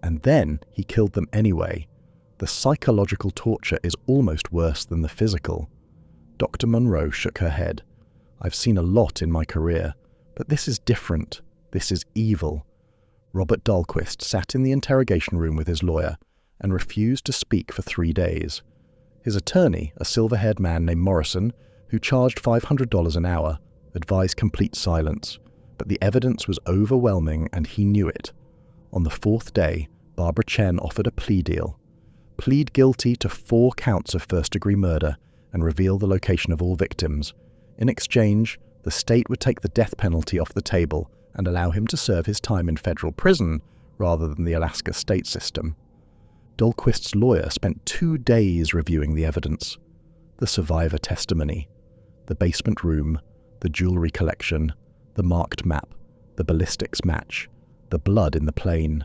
And then he killed them anyway. The psychological torture is almost worse than the physical. Dr. Monroe shook her head. I've seen a lot in my career, but this is different. This is evil. Robert Dahlquist sat in the interrogation room with his lawyer and refused to speak for 3 days. His attorney, a silver-haired man named Morrison, who charged $500 an hour, advised complete silence, but the evidence was overwhelming and he knew it. On the 4th day, Barbara Chen offered a plea deal. Plead guilty to 4 counts of first-degree murder and reveal the location of all victims. In exchange, the state would take the death penalty off the table and allow him to serve his time in federal prison rather than the Alaska state system. Dahlquist's lawyer spent 2 days reviewing the evidence. The survivor testimony, the basement room, the jewelry collection, the marked map, the ballistics match, the blood in the plane.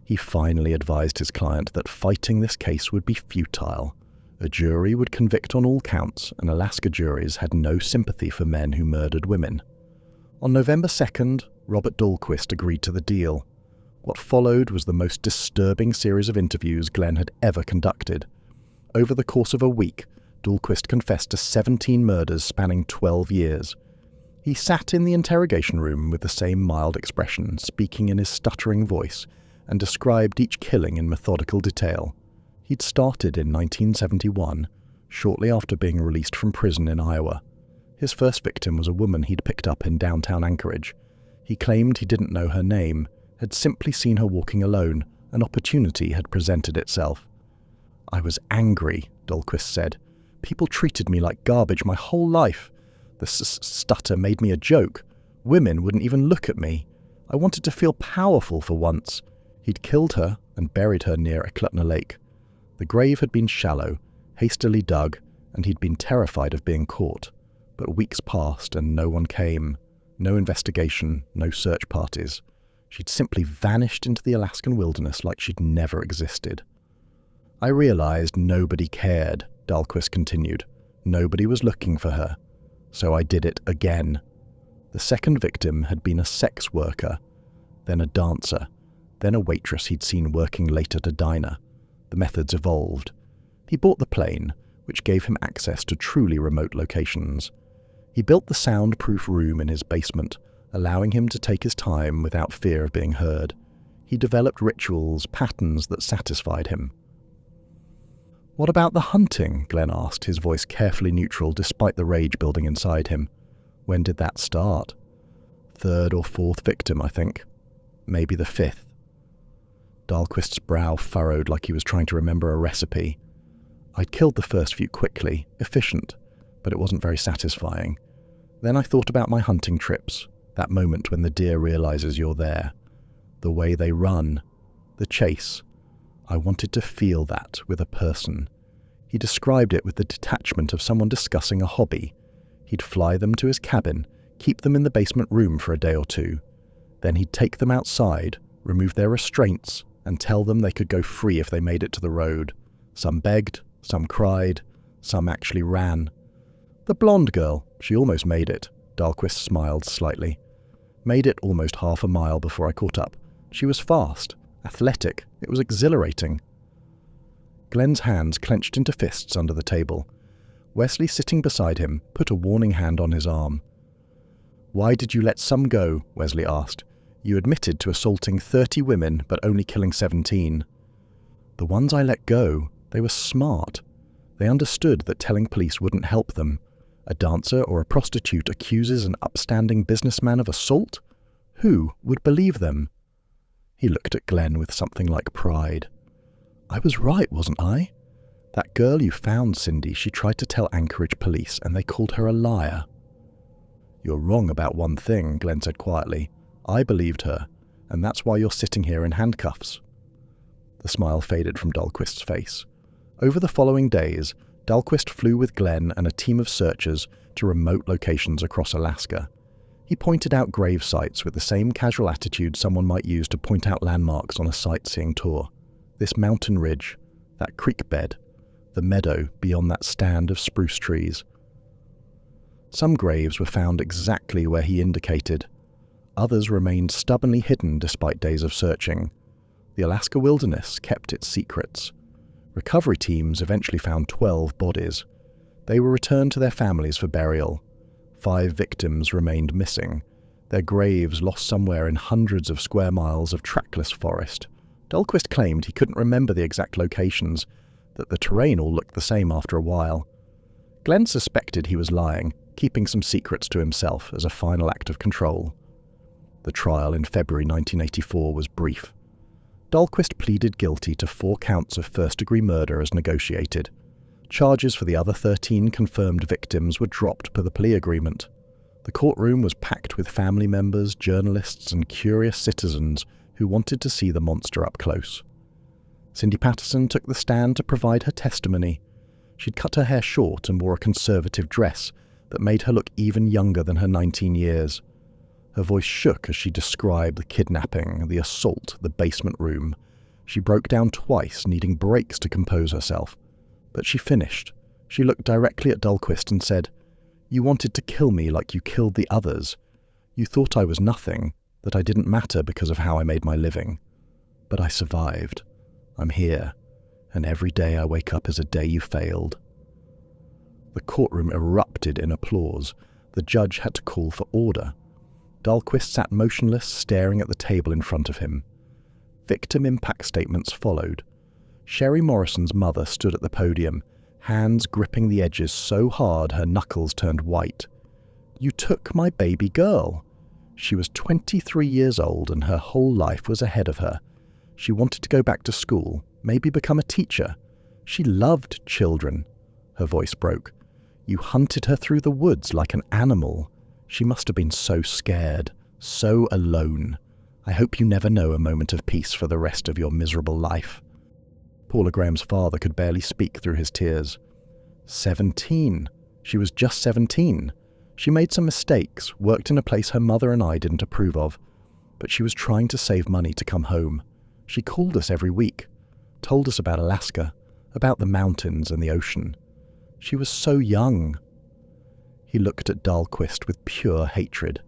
He finally advised his client that fighting this case would be futile. A jury would convict on all counts, and Alaska juries had no sympathy for men who murdered women. On November 2nd, Robert Dahlquist agreed to the deal. What followed was the most disturbing series of interviews Glenn had ever conducted. Over the course of a week, Dahlquist confessed to 17 murders spanning 12 years. He sat in the interrogation room with the same mild expression, speaking in his stuttering voice, and described each killing in methodical detail. He'd started in 1971, shortly after being released from prison in Iowa. His first victim was a woman he'd picked up in downtown Anchorage. He claimed he didn't know her name, had simply seen her walking alone. An opportunity had presented itself. I was angry, Dahlquist said. People treated me like garbage my whole life. The stutter made me a joke. Women wouldn't even look at me. I wanted to feel powerful for once. He'd killed her and buried her near Eklutna Lake. The grave had been shallow, hastily dug, and he'd been terrified of being caught. But weeks passed and no one came. No investigation, no search parties. She'd simply vanished into the Alaskan wilderness like she'd never existed. I realized nobody cared, Dahlquist continued. Nobody was looking for her. So I did it again. The second victim had been a sex worker, then a dancer, then a waitress he'd seen working late at a diner. The methods evolved. He bought the plane, which gave him access to truly remote locations. He built the soundproof room in his basement, allowing him to take his time without fear of being heard. He developed rituals, patterns that satisfied him. "What about the hunting?" Glenn asked, his voice carefully neutral despite the rage building inside him. "When did that start?" "Third or fourth victim, I think. Maybe the fifth." Dahlquist's brow furrowed like he was trying to remember a recipe. "I'd killed the first few quickly, efficient, but it wasn't very satisfying. Then I thought about my hunting trips, that moment when the deer realizes you're there. The way they run, the chase. I wanted to feel that with a person." He described it with the detachment of someone discussing a hobby. He'd fly them to his cabin, keep them in the basement room for a day or two. Then he'd take them outside, remove their restraints, and tell them they could go free if they made it to the road. Some begged, some cried, some actually ran. "The blonde girl, she almost made it." Dahlquist smiled slightly. "Made it almost half a mile before I caught up. She was fast, athletic. It was exhilarating." Glenn's hands clenched into fists under the table. Wesley, sitting beside him, put a warning hand on his arm. "Why did you let some go?" Wesley asked. "You admitted to assaulting 30 women, but only killing 17. "The ones I let go, they were smart. They understood that telling police wouldn't help them. A dancer or a prostitute accuses an upstanding businessman of assault? Who would believe them?" He looked at Glenn with something like pride. "I was right, wasn't I? That girl you found, Cindy, she tried to tell Anchorage police and they called her a liar." "You're wrong about one thing," Glenn said quietly. "I believed her, and that's why you're sitting here in handcuffs." The smile faded from Dahlquist's face. Over the following days, Dahlquist flew with Glenn and a team of searchers to remote locations across Alaska. He pointed out grave sites with the same casual attitude someone might use to point out landmarks on a sightseeing tour. This mountain ridge, that creek bed, the meadow beyond that stand of spruce trees. Some graves were found exactly where he indicated. Others remained stubbornly hidden despite days of searching. The Alaska wilderness kept its secrets. Recovery teams eventually found 12 bodies. They were returned to their families for burial. 5 victims remained missing, their graves lost somewhere in hundreds of square miles of trackless forest. Dahlquist claimed he couldn't remember the exact locations, that the terrain all looked the same after a while. Glenn suspected he was lying, keeping some secrets to himself as a final act of control. The trial in February 1984 was brief. Dahlquist pleaded guilty to 4 counts of first-degree murder as negotiated. Charges for the other 13 confirmed victims were dropped per the plea agreement. The courtroom was packed with family members, journalists, and curious citizens who wanted to see the monster up close. Cindy Patterson took the stand to provide her testimony. She'd cut her hair short and wore a conservative dress that made her look even younger than her 19 years. Her voice shook as she described the kidnapping, the assault, the basement room. She broke down twice, needing breaks to compose herself. But she finished. She looked directly at Dahlquist and said, "You wanted to kill me like you killed the others. You thought I was nothing, that I didn't matter because of how I made my living. But I survived. I'm here, and every day I wake up is a day you failed." The courtroom erupted in applause. The judge had to call for order. Dahlquist sat motionless, staring at the table in front of him. Victim impact statements followed. Sherry Morrison's mother stood at the podium, hands gripping the edges so hard her knuckles turned white. "You took my baby girl." She was 23 years old and her whole life was ahead of her. She wanted to go back to school, maybe become a teacher. She loved children. Her voice broke. "You hunted her through the woods like an animal. She must have been so scared, so alone. I hope you never know a moment of peace for the rest of your miserable life." Paula Graham's father could barely speak through his tears. 17. She was just 17. She made some mistakes, worked in a place her mother and I didn't approve of, but she was trying to save money to come home. She called us every week, told us about Alaska, about the mountains and the ocean. She was so young. He looked at Dahlquist with pure hatred.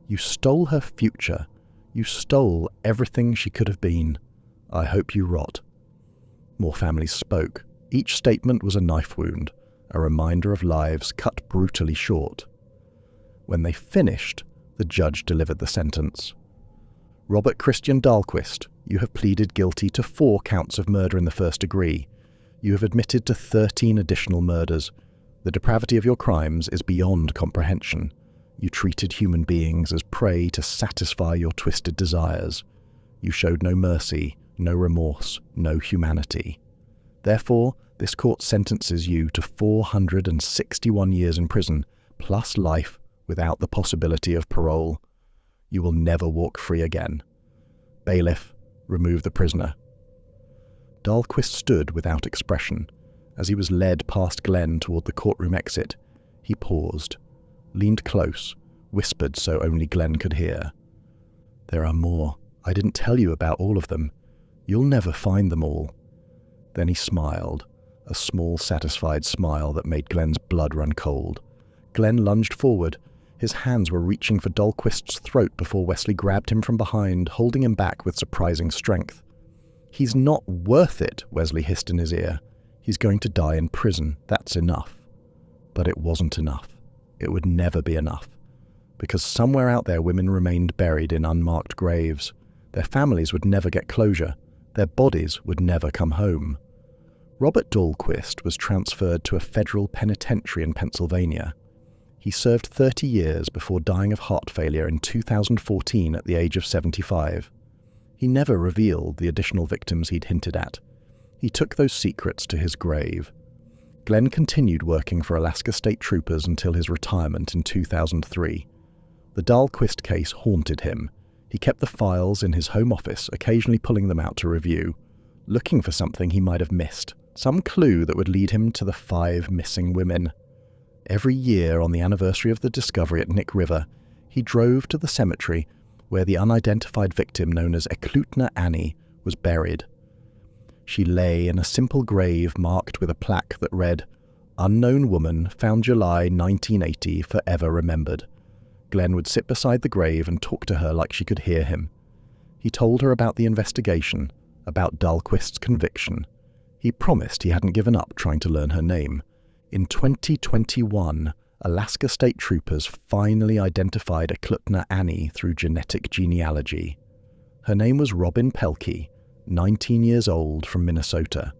"You stole her future. You stole everything she could have been. I hope you rot." More families spoke. Each statement was a knife wound, a reminder of lives cut brutally short. When they finished, the judge delivered the sentence. Robert Christian Dahlquist, you have pleaded guilty to 4 counts of murder in the first degree. You have admitted to 13 additional murders. The depravity of your crimes is beyond comprehension. You treated human beings as prey to satisfy your twisted desires. You showed no mercy, no remorse, no humanity. Therefore, this court sentences you to 461 years in prison, plus life without the possibility of parole. You will never walk free again. Bailiff, remove the prisoner. Dahlquist stood without expression. As he was led past Glenn toward the courtroom exit, he paused, leaned close, whispered so only Glenn could hear. There are more. I didn't tell you about all of them. You'll never find them all. Then he smiled, a small, satisfied smile that made Glenn's blood run cold. Glenn lunged forward. His hands were reaching for Dahlquist's throat before Wesley grabbed him from behind, holding him back with surprising strength. He's not worth it, Wesley hissed in his ear. He's going to die in prison. That's enough. But it wasn't enough. It would never be enough. Because somewhere out there women remained buried in unmarked graves. Their families would never get closure. Their bodies would never come home. Robert Dahlquist was transferred to a federal penitentiary in Pennsylvania. He served 30 years before dying of heart failure in 2014 at the age of 75. He never revealed the additional victims he'd hinted at. He took those secrets to his grave. Glenn continued working for Alaska State Troopers until his retirement in 2003. The Dahlquist case haunted him. He kept the files in his home office, occasionally pulling them out to review, looking for something he might have missed, some clue that would lead him to the 5 missing women. Every year on the anniversary of the discovery at Nick River, he drove to the cemetery where the unidentified victim known as Eklutna Annie was buried. She lay in a simple grave marked with a plaque that read, "Unknown woman found July 1980 forever remembered." Glenn would sit beside the grave and talk to her like she could hear him. He told her about the investigation, about Dahlquist's conviction. He promised he hadn't given up trying to learn her name. In 2021, Alaska State Troopers finally identified Eklutna Annie through genetic genealogy. Her name was Robin Pelkey, 19 years old, from Minnesota.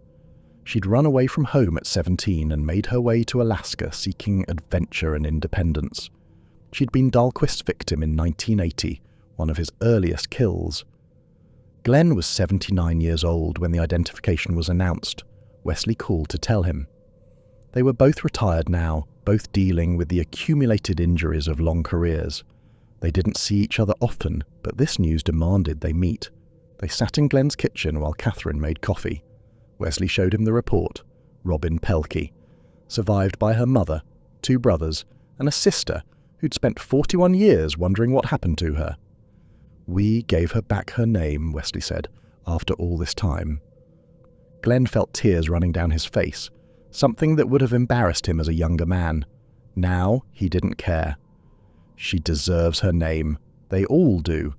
She'd run away from home at 17 and made her way to Alaska seeking adventure and independence. She'd been Dahlquist's victim in 1980, one of his earliest kills. Glenn was 79 years old when the identification was announced. Wesley called to tell him. They were both retired now, both dealing with the accumulated injuries of long careers. They didn't see each other often, but this news demanded they meet. They sat in Glenn's kitchen while Catherine made coffee. Wesley showed him the report. Robin Pelkey, survived by her mother, 2 brothers, and a sister who'd spent 41 years wondering what happened to her. "We gave her back her name," Wesley said, "after all this time." Glenn felt tears running down his face, something that would have embarrassed him as a younger man. Now he didn't care. She deserves her name. They all do.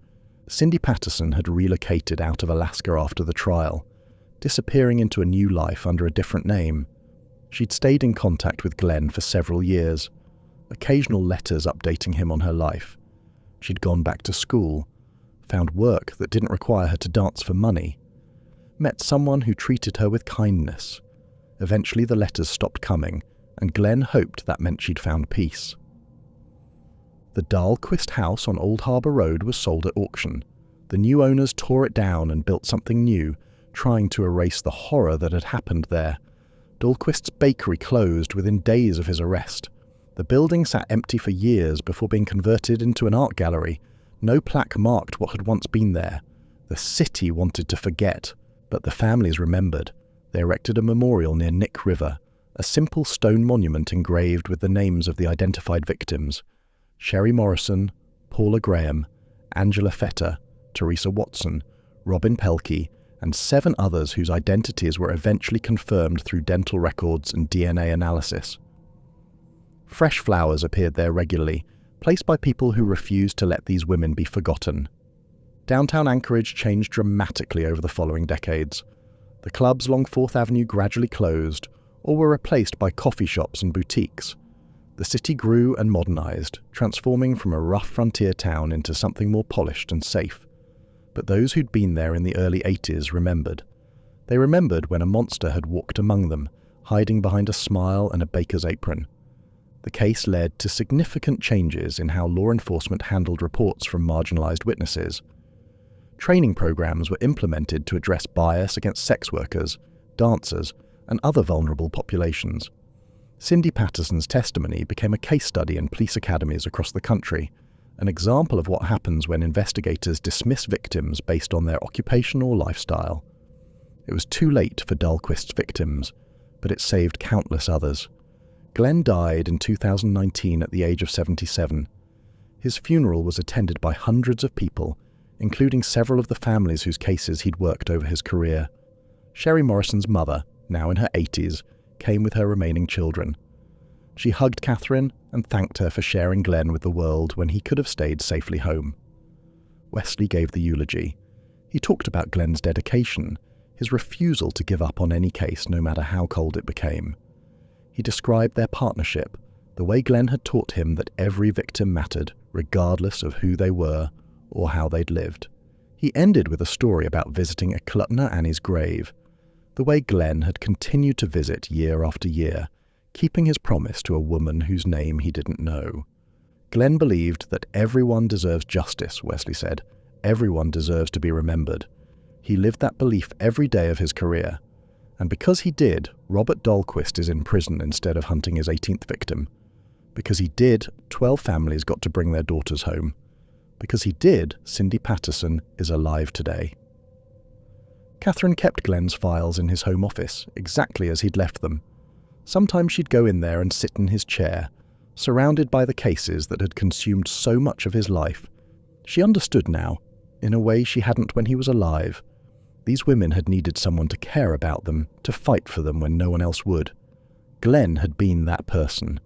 Cindy Patterson had relocated out of Alaska after the trial, disappearing into a new life under a different name. She'd stayed in contact with Glenn for several years, occasional letters updating him on her life. She'd gone back to school, found work that didn't require her to dance for money, met someone who treated her with kindness. Eventually the letters stopped coming, and Glenn hoped that meant she'd found peace. The Dahlquist house on Old Harbor Road was sold at auction. The new owners tore it down and built something new, trying to erase the horror that had happened there. Dahlquist's bakery closed within days of his arrest. The building sat empty for years before being converted into an art gallery. No plaque marked what had once been there. The city wanted to forget, but the families remembered. They erected a memorial near Nick River, a simple stone monument engraved with the names of the identified victims: Sherry Morrison, Paula Graham, Angela Fetter, Teresa Watson, Robin Pelkey, and 7 others whose identities were eventually confirmed through dental records and DNA analysis. Fresh flowers appeared there regularly, placed by people who refused to let these women be forgotten. Downtown Anchorage changed dramatically over the following decades. The clubs along 4th Avenue gradually closed or were replaced by coffee shops and boutiques. The city grew and modernized, transforming from a rough frontier town into something more polished and safe. But those who'd been there in the early 80s remembered. They remembered when a monster had walked among them, hiding behind a smile and a baker's apron. The case led to significant changes in how law enforcement handled reports from marginalized witnesses. Training programs were implemented to address bias against sex workers, dancers, and other vulnerable populations. Cindy Patterson's testimony became a case study in police academies across the country, an example of what happens when investigators dismiss victims based on their occupation or lifestyle. It was too late for Dahlquist's victims, but it saved countless others. Glenn died in 2019 at the age of 77. His funeral was attended by hundreds of people, including several of the families whose cases he'd worked over his career. Sherry Morrison's mother, now in her 80s, came with her remaining children. She hugged Catherine and thanked her for sharing Glenn with the world when he could have stayed safely home. Wesley gave the eulogy. He talked about Glenn's dedication, his refusal to give up on any case no matter how cold it became. He described their partnership, the way Glenn had taught him that every victim mattered, regardless of who they were or how they'd lived. He ended with a story about visiting Eklutna Annie's grave, the way Glenn had continued to visit year after year, keeping his promise to a woman whose name he didn't know. Glenn believed that everyone deserves justice, Wesley said. Everyone deserves to be remembered. He lived that belief every day of his career. And because he did, Robert Dahlquist is in prison instead of hunting his 18th victim. Because he did, 12 families got to bring their daughters home. Because he did, Cindy Patterson is alive today. Catherine kept Glenn's files in his home office, exactly as he'd left them. Sometimes she'd go in there and sit in his chair, surrounded by the cases that had consumed so much of his life. She understood now, in a way she hadn't when he was alive. These women had needed someone to care about them, to fight for them when no one else would. Glenn had been that person.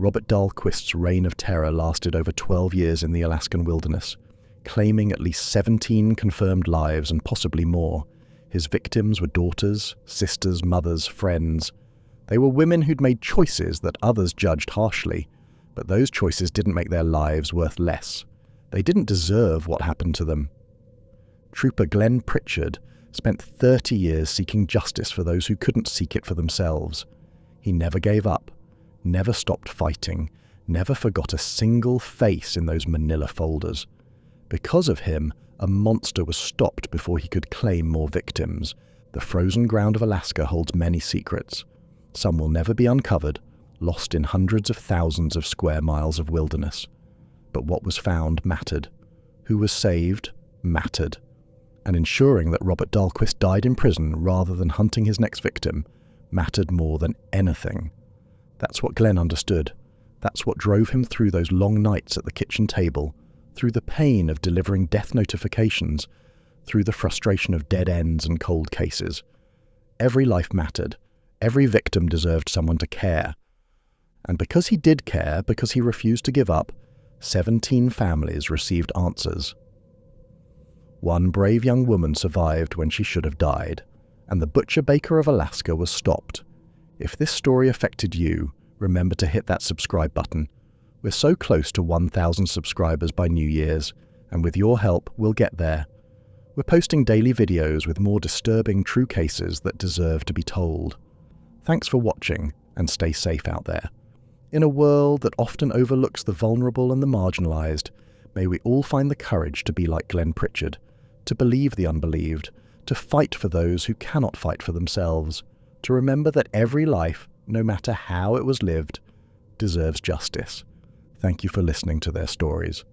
Robert Dahlquist's reign of terror lasted over 12 years in the Alaskan wilderness, claiming at least 17 confirmed lives and possibly more. His victims were daughters, sisters, mothers, friends. They were women who'd made choices that others judged harshly, but those choices didn't make their lives worth less. They didn't deserve what happened to them. Trooper Glenn Pritchard spent 30 years seeking justice for those who couldn't seek it for themselves. He never gave up, never stopped fighting, never forgot a single face in those manila folders. Because of him, a monster was stopped before he could claim more victims. The frozen ground of Alaska holds many secrets. Some will never be uncovered, lost in hundreds of thousands of square miles of wilderness. But what was found mattered. Who was saved mattered. And ensuring that Robert Dahlquist died in prison rather than hunting his next victim mattered more than anything. That's what Glenn understood. That's what drove him through those long nights at the kitchen table, through the pain of delivering death notifications, through the frustration of dead ends and cold cases. Every life mattered. Every victim deserved someone to care. And because he did care, because he refused to give up, 17 families received answers. One brave young woman survived when she should have died, and the butcher baker of Alaska was stopped. If this story affected you, remember to hit that subscribe button. We're so close to 1,000 subscribers by New Year's, and with your help, we'll get there. We're posting daily videos with more disturbing true cases that deserve to be told. Thanks for watching, and stay safe out there. In a world that often overlooks the vulnerable and the marginalized, may we all find the courage to be like Glenn Pritchard, to believe the unbelieved, to fight for those who cannot fight for themselves, to remember that every life, no matter how it was lived, deserves justice. Thank you for listening to their stories.